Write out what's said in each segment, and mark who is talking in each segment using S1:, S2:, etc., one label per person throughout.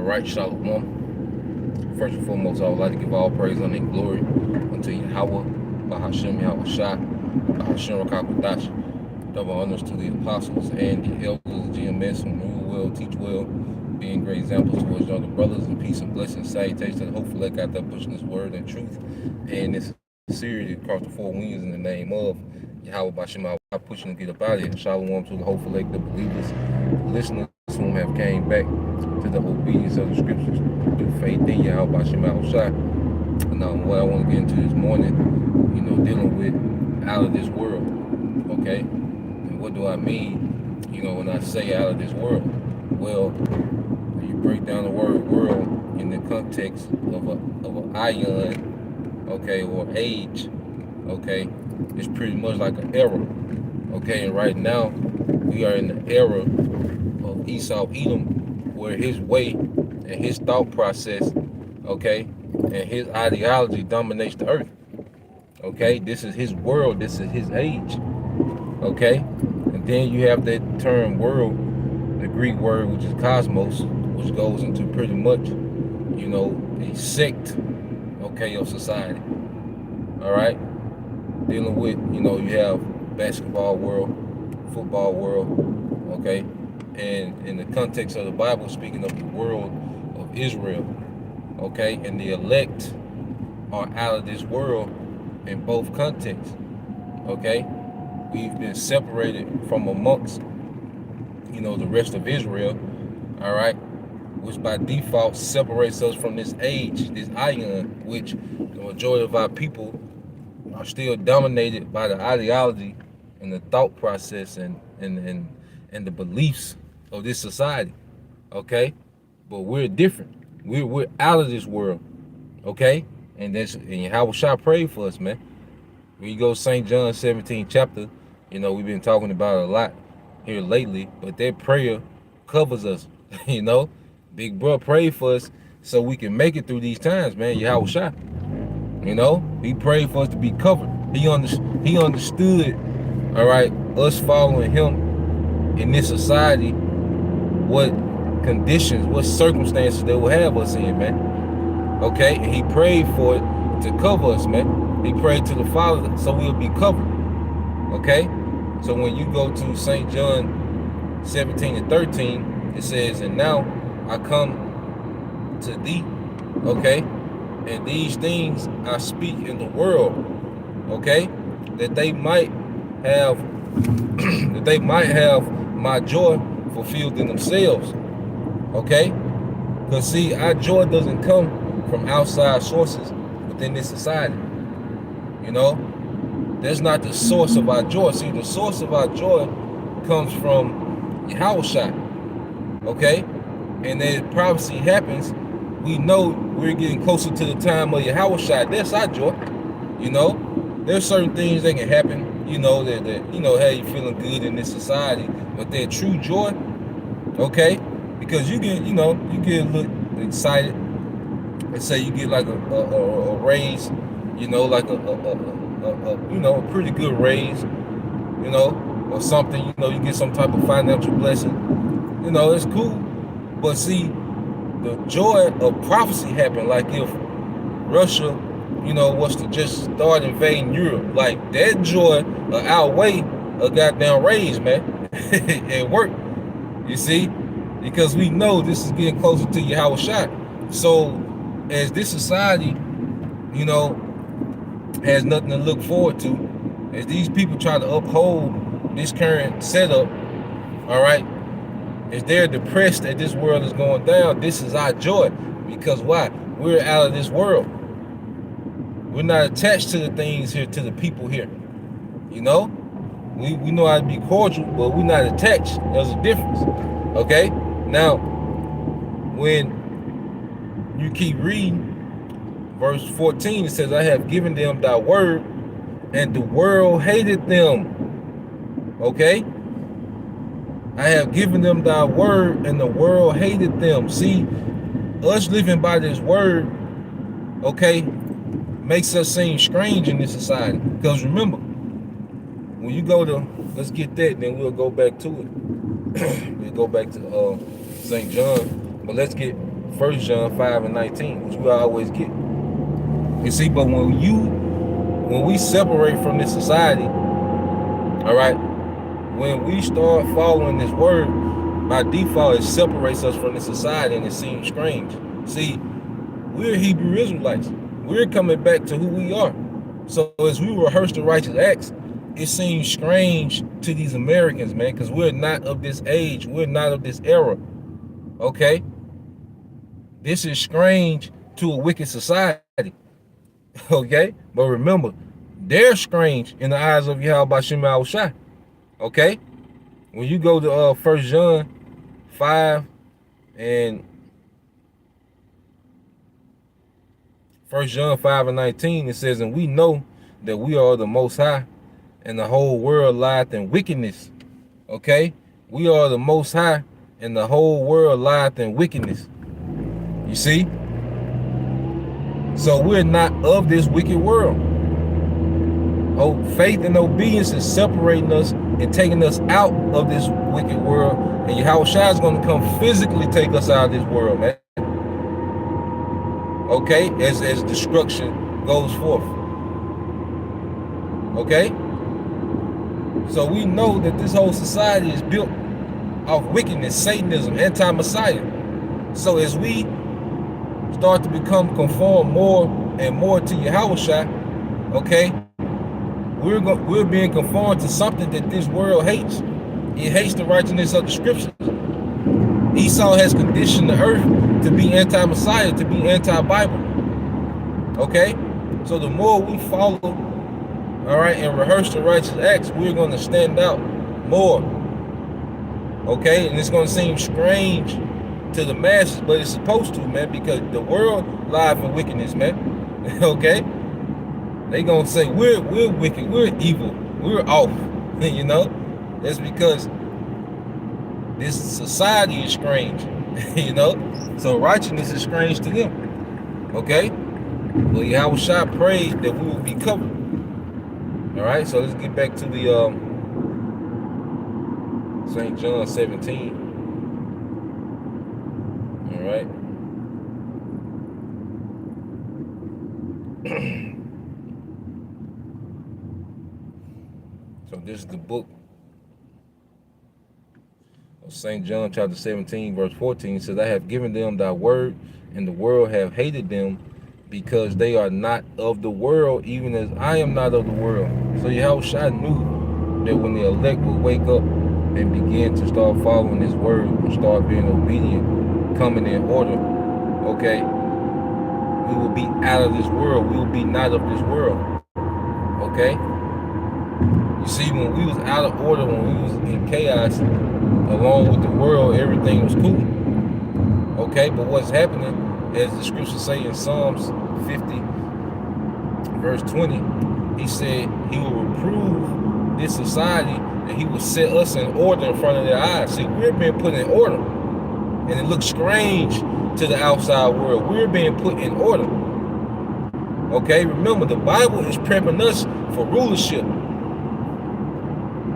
S1: right, Shalom. First and foremost, I would like to give all praise, honor, and glory unto Yahweh, Bahashem Yahweh Shah, Bahashem Rakakwadash. Double honors to the apostles and the elders of GMS who rule well, teach well, being great examples towards younger brothers, and peace and blessings, salutations, and hopefully got that pushing this word and truth and this series across the four winds in the name of Yahweh Bahashem Yahweh, pushing to get up out of here. Shalom to the hopeful the believers, the listeners whom have came back to the obedience of the scriptures through faith in Yahweh Bahashem Yahweh Shai. Now, what I want to get into this morning, dealing with out of this world, okay? And what do I mean, when I say out of this world? Well, you break down the word world in the context of an ion, okay, or age, okay? It's pretty much like an era, okay? And right now, we are in the era of Esau Edom, where his way and his thought process, okay, and his ideology dominates the earth. Okay, this is his world, this is his age. Okay, and then you have that term world, the Greek word which is cosmos, which goes into pretty much, a sect, okay, of society. All right, dealing with, you have basketball world, football world, okay, and in the context of the Bible, speaking of the world of Israel, okay, and the elect are out of this world in both contexts, okay. We've been separated from amongst, the rest of Israel, all right, which by default separates us from this age, this ion, which the majority of our people are still dominated by the ideology and the thought process and the beliefs of this society, okay? But we're different. We're out of this world, okay? And Yahweh Shah prayed for us, man. When you go St. John 17 chapter, we've been talking about it a lot here lately, but that prayer covers us, Big bro prayed for us so we can make it through these times, man. Yahweh Shah, he prayed for us to be covered. He understood, all right, us following him in this society, what conditions, what circumstances they will have us in, man. Okay, and he prayed for it to cover us, man. He prayed to the Father so we'll be covered. Okay, so when you go to St. John 17 and 13, it says, "And now I come to thee, okay, and these things I speak in the world, okay, that they might have my joy fulfilled in themselves." Okay, because see, our joy doesn't come from outside sources within this society. That's not the source of our joy. See, the source of our joy comes from Yahweh Shah. Okay, and then prophecy happens. We know we're getting closer to the time of Yahweh Shah. That's our joy. There's certain things that can happen. That hey, you feeling good in this society, but that true joy, okay, because you get a little excited. Let's say you get like a raise, like a pretty good raise, or something, you get some type of financial blessing, it's cool. But see, the joy of prophecy happened, like if Russia, was to just start invading Europe, like that joy outweigh a goddamn raise, man, at work, you see, because we know this is getting closer to Yahweh Shah. So as this society, has nothing to look forward to, as these people try to uphold this current setup, all right, as they're depressed that this world is going down, this is our joy. Because why? We're out of this world. We're not attached to the things here, to the people here. We know how to be cordial, but we're not attached. There's a difference. Okay? Now, when you keep reading, verse 14, it says, "I have given them thy word, and the world hated them." Okay? I have given them thy word, and the world hated them. See, us living by this word, okay, makes us seem strange in this society. Because remember, when you go to, let's get that, then we'll go back to it. We'll go back to St. John. But let's get 1 John 5 and 19, which we always get. You see, but when we separate from this society, all right, when we start following this word, by default, it separates us from the society, and it seems strange. See, we're Hebrew Israelites. We're coming back to who we are. So as we rehearse the righteous acts, it seems strange to these Americans, man, because we're not of this age. We're not of this era. Okay? This is strange to a wicked society. Okay? But remember, they're strange in the eyes of Yahweh Bashim Al-Shai. Okay? When you go to 1 John 5 and 1 John 5 and 19, it says, and we know that we are the Most High, and the whole world lieth in wickedness. Okay? We are the Most High, and the whole world lieth in wickedness. You see? So we're not of this wicked world. Oh, faith and obedience is separating us and taking us out of this wicked world. And Yahweh Shai is going to come physically take us out of this world, man. Okay? As destruction goes forth. Okay? So we know that this whole society is built off wickedness, Satanism, anti-Messiah. So as we start to become conformed more and more to Yahweh Shai, okay, we're being conformed to something that this world hates. It hates the righteousness of the scriptures. Esau has conditioned the earth to be anti-Messiah, to be anti-Bible. Okay? So the more we follow, all right, and rehearse the righteous acts, we're going to stand out more. Okay? And it's going to seem strange to the masses, but it's supposed to, man, because the world lies in wickedness, man. Okay? They going to say, we're wicked, we're evil, we're off. You know? That's because this society is strange. You know? So righteousness is strange to them. Okay? Well, Yahweh Shai prayed that we will be covered. All right, so let's get back to the St. John 17. All right. So this is the book of St. John chapter 17, verse 14. It says, I have given them thy word, and the world have hated them, because they are not of the world, even as I am not of the world. So Yahweh Shai knew that when the elect would wake up and begin to start following his word and start being obedient, coming in order, okay, we will be out of this world. We will be not of this world. Okay? You see, when we was out of order, when we was in chaos, along with the world, everything was cool. Okay, but what's happening, as the scriptures say in Psalms 50, verse 20, he said he will reprove this society, and he will set us in order in front of their eyes. See, we're being put in order, and it looks strange to the outside world. We're being put in order. Okay, remember, the Bible is prepping us for rulership.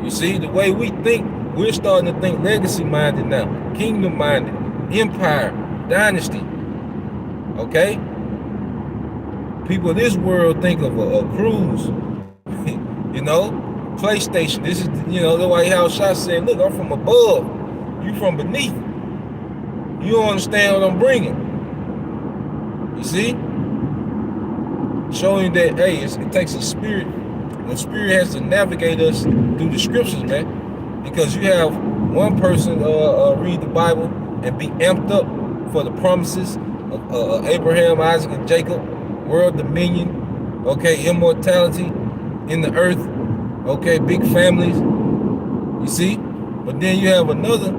S1: You see, the way we think, we're starting to think legacy-minded now, kingdom-minded, empire, dynasty. Okay? People of this world think of a cruise, you know, PlayStation. This is, you know, the way Yahweh Shai said, look, I'm from above, you from beneath. You don't understand what I'm bringing. You see? Showing that, hey, it takes a spirit. The spirit has to navigate us through the scriptures, man. Because you have one person read the Bible and be amped up for the promises of Abraham, Isaac, and Jacob, world dominion, okay, immortality in the earth, okay, big families, you see? But then you have another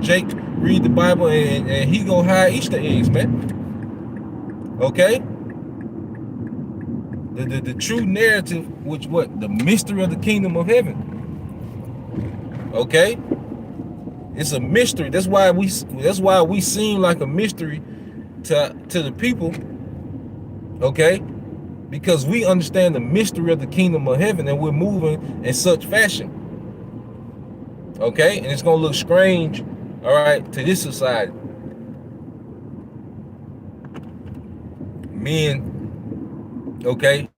S1: Jake read the Bible and he go hide Easter eggs, man. Okay? The true narrative, which what? The mystery of the kingdom of heaven. Okay? It's a mystery. That's why we seem like a mystery to the people. Okay? Because we understand the mystery of the kingdom of heaven, and we're moving in such fashion. Okay? And it's gonna look strange, all right, to this society. Men, okay,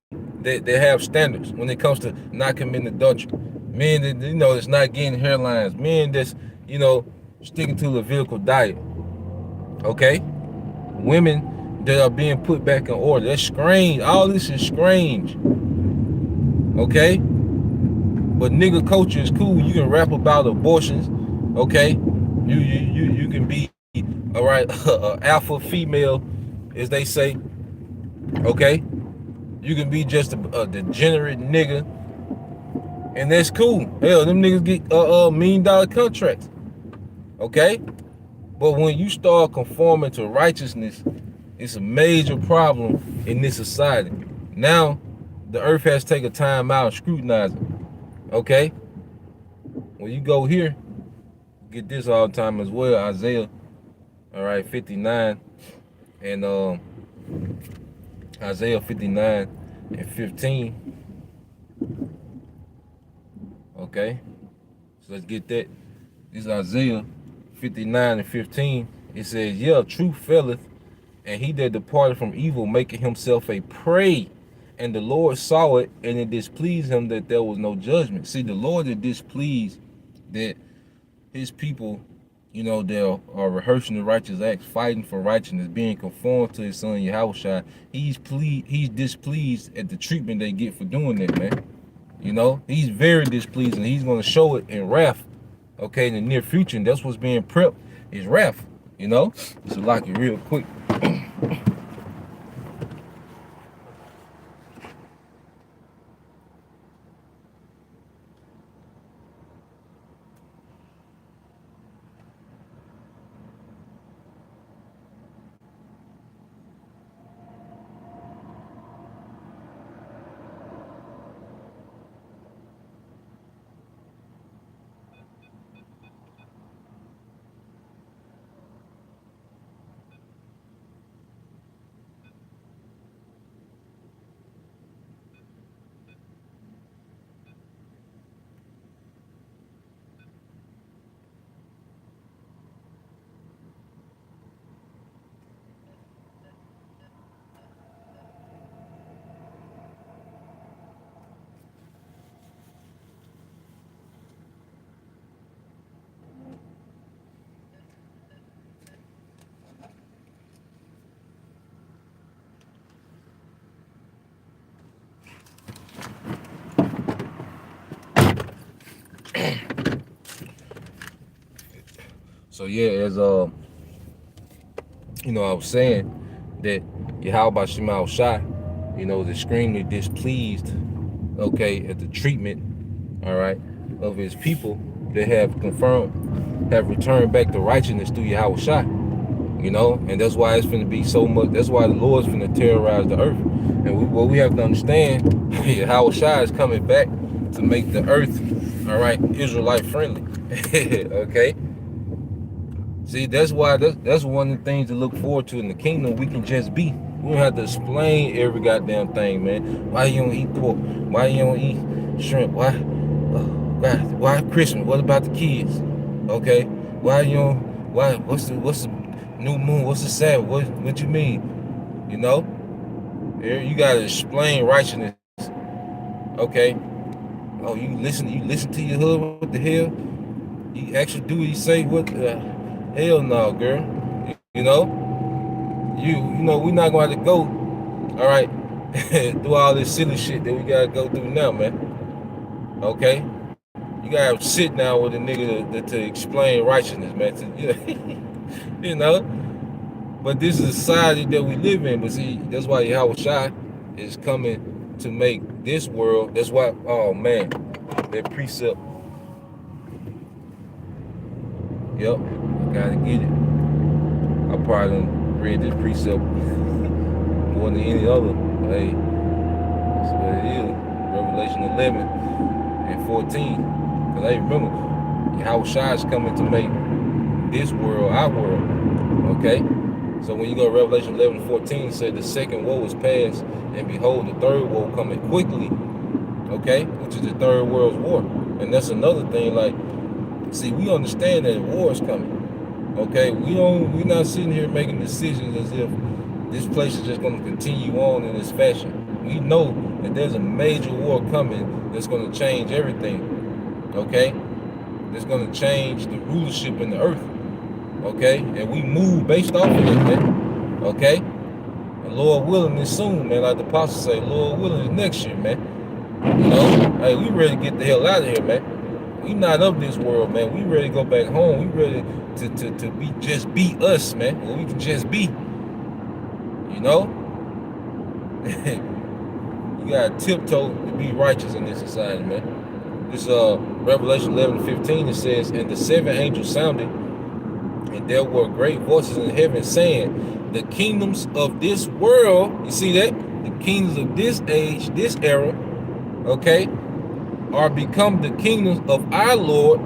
S1: they have standards when it comes to not committing adultery. Men that, that's not getting hairlines. Men that's, sticking to the Levitical diet. Okay? Women that are being put back in order. That's strange. All this is strange. Okay? But nigga culture is cool. You can rap about abortions. Okay? You can be, all right, alpha female, as they say. Okay? You can be just a degenerate nigga, and that's cool. Hell, them niggas get $1 million contracts. Okay? But when you start conforming to righteousness, it's a major problem in this society. Now, the earth has to take a time out and scrutinize it. Okay? When you go here, get this all the time as well. Isaiah, all right, 59, and Isaiah 59 and 15. Okay? So let's get that. This is Isaiah 59 and 15. It says, yeah, truth faileth, and he that departed from evil maketh himself a prey. And the Lord saw it, and it displeased him that there was no judgment. See, the Lord is displeased that his people, they are rehearsing the righteous acts, fighting for righteousness, being conformed to his son Yahushua. He's displeased at the treatment they get for doing that, man. He's very displeased, and he's going to show it in wrath, okay, in the near future. And that's what's being prepped is wrath, So lock it real quick. So yeah, as I was saying that Yahweh Shema Shai, is extremely displeased, okay, at the treatment, all right, of his people that have returned back to righteousness through Yahweh Shai, and that's why it's finna be so much. That's why the Lord's finna terrorize the earth. And what we have to understand, Yahweh Shai is coming back to make the earth, all right, Israelite friendly, okay. See, that's why that's one of the things to look forward to in the kingdom. We can just be. We don't have to explain every goddamn thing, man. Why you don't eat pork? Why you don't eat shrimp? Why Christmas? What about the kids? Okay. Why you don't? Why? What's the new moon? What's the Sabbath? What you mean? You gotta explain righteousness. Okay. Oh, you listen to your hood. What the hell? You actually do what you say. What? Hell no, girl. We're not going to go, all right, through all this silly shit that we got to go through now, man. Okay? You got to sit down with a nigga to explain righteousness, man. But this is a society that we live in. But see, that's why Yahweh Shai is coming to make this world. That's why, oh, man, that precept. Yep. Gotta get it. I probably done read this precept more than any other. Hey, that's what it is. Revelation 11 and 14. Because hey, remember, Yahweh Shai is coming to make this world our world. Okay? So when you go to Revelation 11 and 14, it said the second woe is past, and behold, the third woe coming quickly. Okay? Which is the third world's war. And that's another thing, like, see, we understand that war is coming. Okay, we're not sitting here making decisions as if this place is just going to continue on in this fashion. We know that there's a major war coming that's going to change everything, okay? That's going to change the rulership in the earth, okay? And we move based off of it, man, okay? And Lord willing is soon, man. Like the apostle say, Lord willing is next year, man. You know, hey, we ready to get the hell out of here, man. We not of this world, man. We ready to go back home. We ready to be us, man. Well, we can just be, you know. You gotta tiptoe to be righteous in this society, man. This Revelation 11:15, it says, and the seventh angel sounded, and there were great voices in heaven saying, the kingdoms of this world, you see that? The kingdoms of this age, this era, okay, are become the kingdoms of our Lord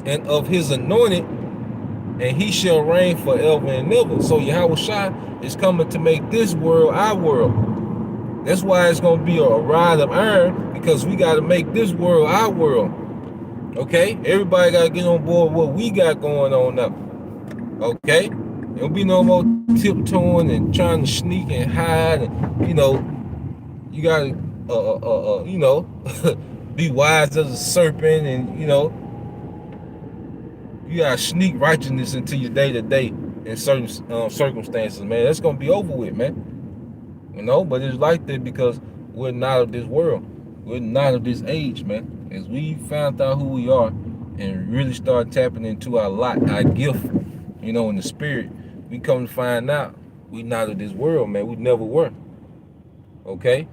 S1: and of his anointed, and he shall reign forever and ever. So Yahweh Shai is coming to make this world our world. That's why it's going to be a rod of iron, because we got to make this world our world. Okay? Everybody got to get on board with what we got going on now. Okay? There'll be no more tiptoeing and trying to sneak and hide. And, you know, you got to, you know, be wise as a serpent. And, you know, you got to sneak righteousness into your day-to-day in certain circumstances, man. That's going to be over with, man. You know, but it's like that because we're not of this world. We're not of this age, man. As we found out who we are and really start tapping into our lot, our gift, you know, in the spirit, we come to find out we not of this world, man. We never were. Okay?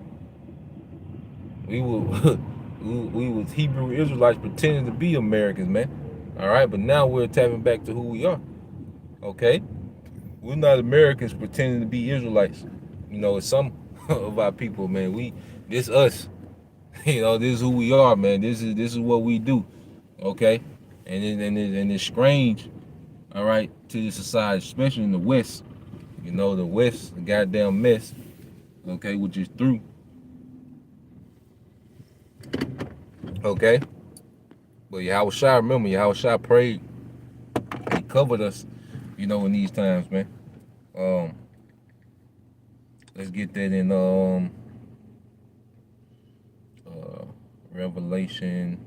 S1: We were we was Hebrew Israelites pretending to be Americans, man. All right, but now we're tapping back to who we are. Okay? We're not Americans pretending to be Israelites. You know, it's some of our people, man. This us. You know, this is who we are, man. This is what we do. Okay? And it's strange, all right, to the society, especially in the West. You know, the West, the goddamn mess. Okay, which is through. Okay? But Yahweh Shai, remember, Yahweh Shai prayed. He covered us, you know, in these times, man. Let's get that in Revelation.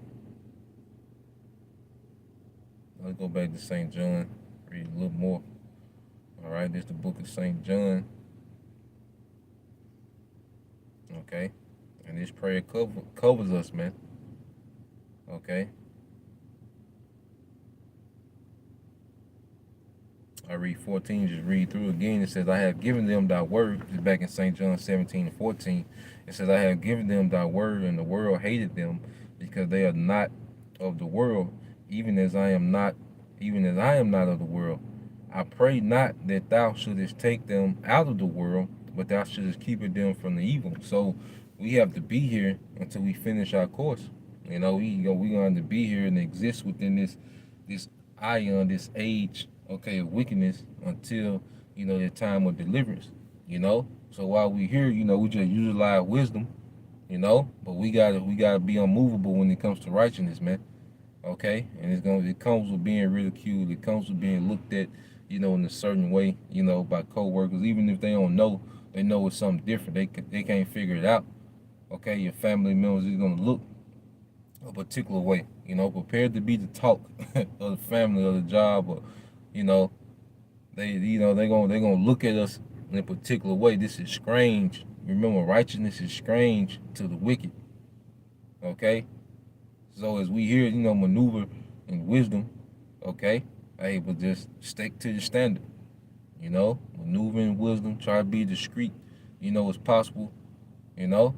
S1: Let's go back to St. John, read a little more. All right, this is the book of St. John. Okay, and this prayer covers us, man. Okay. I read 14, just read through again. It says, I have given them thy word. It's back in St. John 17:14. It says, I have given them thy word, and the world hated them, because they are not of the world, even as I am not of the world. I pray not that thou shouldest take them out of the world, but thou shouldest keep them from the evil. So we have to be here until we finish our course. You know, we're going to be here and exist within this ion, this age, okay, of wickedness, until, you know, the time of deliverance, you know. So while we here, you know, we just utilize wisdom, you know, but we gotta be unmovable when it comes to righteousness, man. Okay, and it comes with being ridiculed. It comes with being looked at, you know, in a certain way, you know, by co-workers. Even if they don't know, they know it's something different. They can't figure it out. Okay, your family members is gonna look a particular way, you know, prepared to be the talk of the family or the job, or, you know, they're gonna look at us in a particular way. This is strange. Remember, righteousness is strange to the wicked. Okay, so as we hear, you know, maneuver in wisdom, okay, hey, but just stick to the standard. You know, maneuver in wisdom. Try to be discreet, you know, as possible. You know,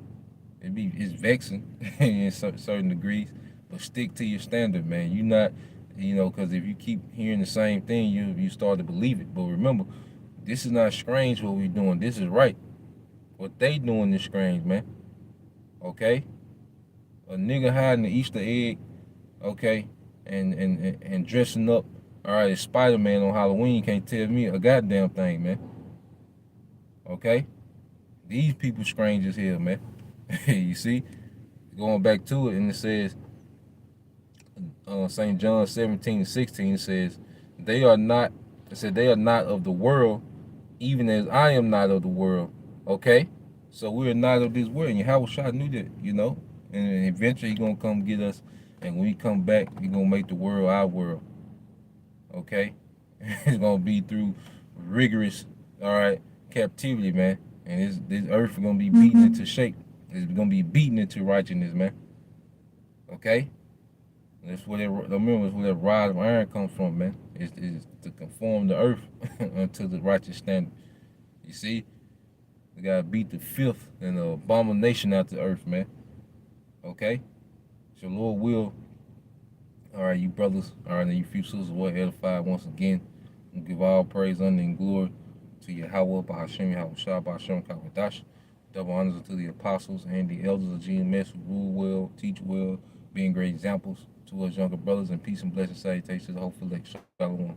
S1: it's vexing in certain degrees, but stick to your standard, man. You not, you know, because if you keep hearing the same thing, you start to believe it. But remember, this is not strange what we're doing. This is right. What they doing is strange, man. Okay? A nigga hiding the Easter egg, okay, and dressing up, all right, as Spider-Man on Halloween can't tell me a goddamn thing, man. Okay? These people strange as hell, man. You see? Going back to it, and it says, St. John 17:16 says, they are not of the world, even as I am not of the world. Okay? So we're not of this world. And Yahweh knew that, you know. And eventually he's gonna come get us. And when he come back, he's gonna make the world our world. Okay? It's gonna be through rigorous, all right, captivity, man. And this earth is gonna be beaten into shape. It's gonna be beaten into righteousness, man. Okay? That's where remember where that rod of iron comes from, man. It's to conform the earth unto the righteous standard. You see? We gotta beat the filth and the abomination out the earth, man. Okay? So Lord will, all right, you brothers, all right, and you few sisters will edify once again. We give all praise, honor, and glory to Yahweh, Bahashem, Yahweh Shah, Bahashem, Kawadash. Double honors to the apostles and the elders of GMS who rule well, teach well, being great examples to us younger brothers, and peace and blessing salutations to the whole elect. Shalom.